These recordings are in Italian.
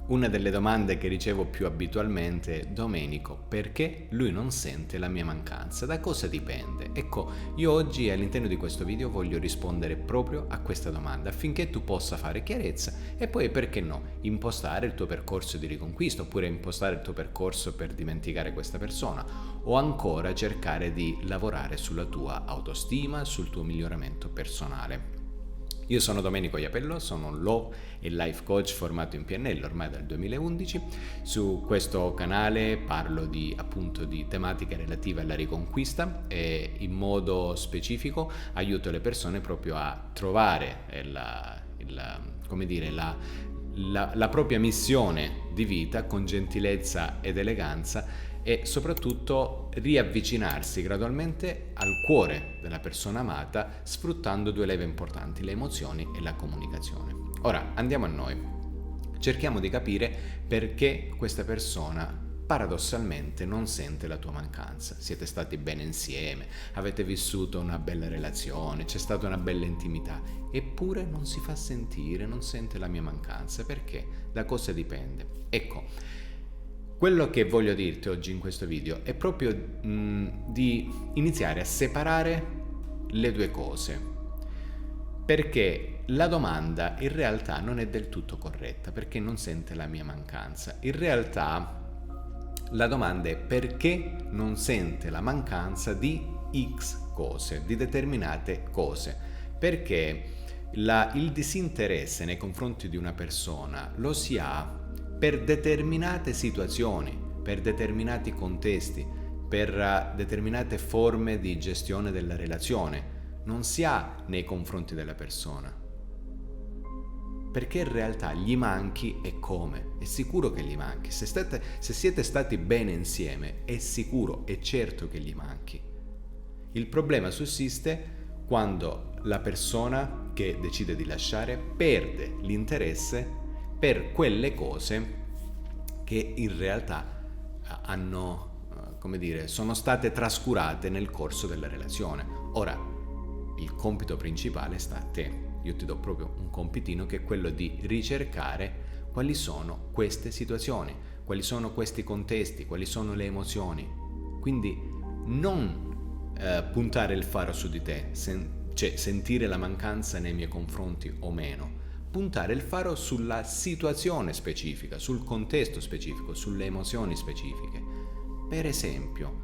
Una delle domande che ricevo più abitualmente è: Domenico, perché lui non sente la mia mancanza? Da cosa dipende? Ecco, io oggi all'interno di questo video voglio rispondere proprio a questa domanda affinché tu possa fare chiarezza e poi, perché no, impostare il tuo percorso di riconquista, oppure impostare il tuo percorso per dimenticare questa persona, o ancora cercare di lavorare sulla tua autostima, sul tuo miglioramento personale. Io sono Domenico Iapello, sono un Law e Life Coach formato in PNL ormai dal 2011. Su questo canale parlo appunto di tematiche relative alla riconquista e in modo specifico aiuto le persone proprio a trovare la propria missione di vita con gentilezza ed eleganza e soprattutto riavvicinarsi gradualmente al cuore della persona amata sfruttando due leve importanti, le emozioni e la comunicazione. Ora andiamo a noi. Cerchiamo di capire perché questa persona paradossalmente non sente la tua mancanza. Siete stati bene insieme, avete vissuto una bella relazione, c'è stata una bella intimità, eppure non si fa sentire, non sente la mia mancanza. Perché? Da cosa dipende? Ecco, quello che voglio dirti oggi in questo video è proprio di iniziare a separare le due cose, perché la domanda in realtà non è del tutto corretta, perché non sente la mia mancanza. In realtà la domanda è: perché non sente la mancanza di X cose, di determinate cose? Perché il disinteresse nei confronti di una persona lo si ha per determinate situazioni, per determinati contesti, per determinate forme di gestione della relazione. Non si ha nei confronti della persona. Perché in realtà gli manchi e come? È sicuro che gli manchi. Se siete stati bene insieme, è sicuro, è certo che gli manchi. Il problema sussiste quando la persona che decide di lasciare perde l'interesse per quelle cose che in realtà sono state trascurate nel corso della relazione. Ora, il compito principale sta a te. Io ti do proprio un compitino che è quello di ricercare quali sono queste situazioni, quali sono questi contesti, quali sono le emozioni. Quindi non puntare il faro su di te, cioè sentire la mancanza nei miei confronti o meno. Puntare il faro sulla situazione specifica, sul contesto specifico, sulle emozioni specifiche. Per esempio,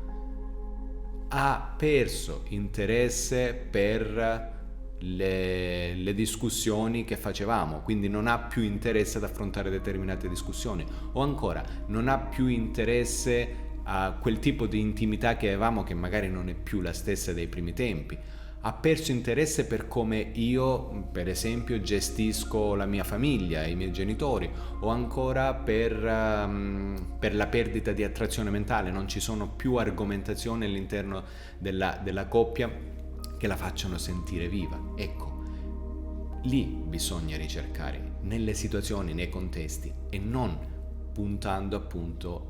ha perso interesse per le discussioni che facevamo, quindi non ha più interesse ad affrontare determinate discussioni, o ancora non ha più interesse a quel tipo di intimità che avevamo, che magari non è più la stessa dei primi tempi. Ha perso interesse per come io, per esempio, gestisco la mia famiglia, i miei genitori, o ancora per la perdita di attrazione mentale. Non ci sono più argomentazioni all'interno della coppia che la facciano sentire viva. Ecco, lì bisogna ricercare, nelle situazioni, nei contesti, e non puntando appunto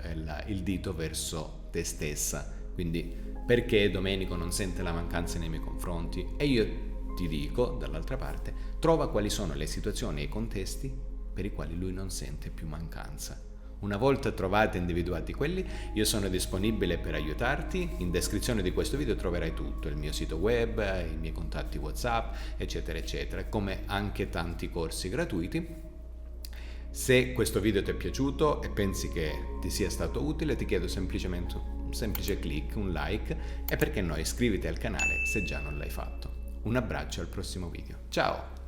il dito verso te stessa. Quindi, perché Domenico non sente la mancanza nei miei confronti? E io ti dico, dall'altra parte, trova quali sono le situazioni e i contesti per i quali lui non sente più mancanza. Una volta trovati e individuati quelli, io sono disponibile per aiutarti. In descrizione di questo video troverai tutto: il mio sito web, i miei contatti WhatsApp, eccetera eccetera, come anche tanti corsi gratuiti. Se questo video ti è piaciuto e pensi che ti sia stato utile, ti chiedo semplicemente un semplice click, un like, e perché no, iscriviti al canale se già non l'hai fatto. Un abbraccio, al prossimo video. Ciao!